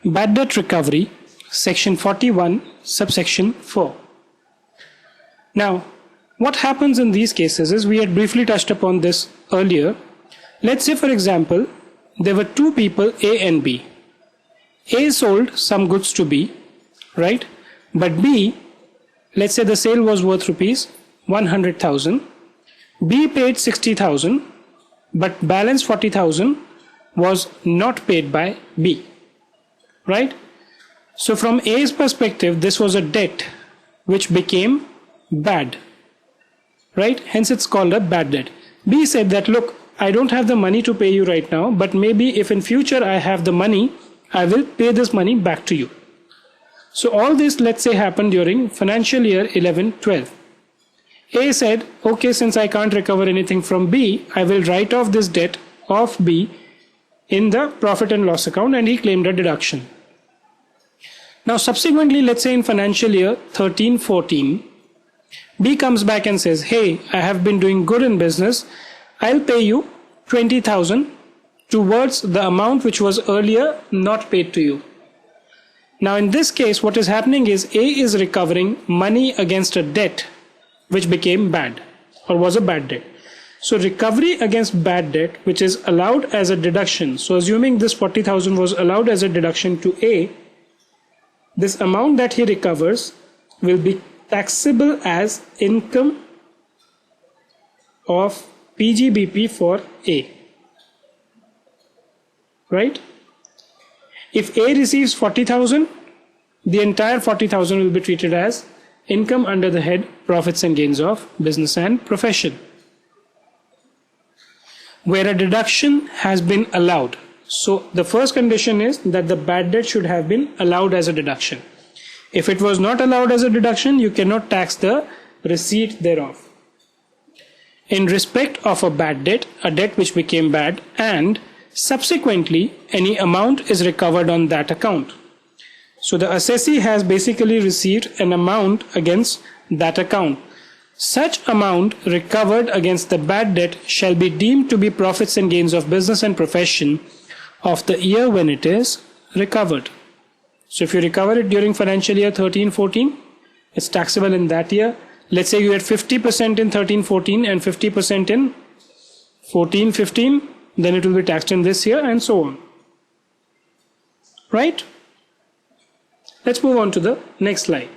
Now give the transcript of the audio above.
Bad debt recovery, section 41, subsection 4. Now, what happens in these cases is, we had briefly touched upon this earlier. Let's say, for example, there were two people, A and B. A sold some goods to B, right? But B, let's say the sale was worth rupees 100,000. B paid 60,000, but balance 40,000 was not paid by B, right? So from A's perspective, this was a debt which became bad, right? Hence it's called a bad debt. B said that, look, I don't have the money to pay you right now, but maybe if in future I have the money, I will pay this money back to you. So all this, let's say, happened during financial year 11-12. A said, okay, since I can't recover anything from B, I will write off this debt of B in the profit and loss account, and he claimed a deduction. Now subsequently, let's say in financial year 13-14, B comes back and says, hey, I have been doing good in business, I'll pay you 20,000 towards the amount which was earlier not paid to you. Now in this case, what is happening is, A is recovering money against a debt which became bad or was a bad debt. So recovery against bad debt, which is allowed as a deduction. So assuming this 40,000 was allowed as a deduction to A, this amount that he recovers will be taxable as income of PGBP for A, right? If A receives 40,000, the entire 40,000 will be treated as income under the head profits and gains of business and profession, where a deduction has been allowed. So the first condition is that the bad debt should have been allowed as a deduction. If it was not allowed as a deduction, you cannot tax the receipt thereof. In respect of a bad debt, a debt which became bad, and subsequently any amount is recovered on that account. So the assessee has basically received an amount against that account. Such amount recovered against the bad debt shall be deemed to be profits and gains of business and profession of the year when it is recovered. So if you recover it during financial year 13-14, it's taxable in that year. Let's say you had 50% in 13-14 and 50% in 14-15, then it will be taxed in this year, and so on. Right? Let's move on to the next slide.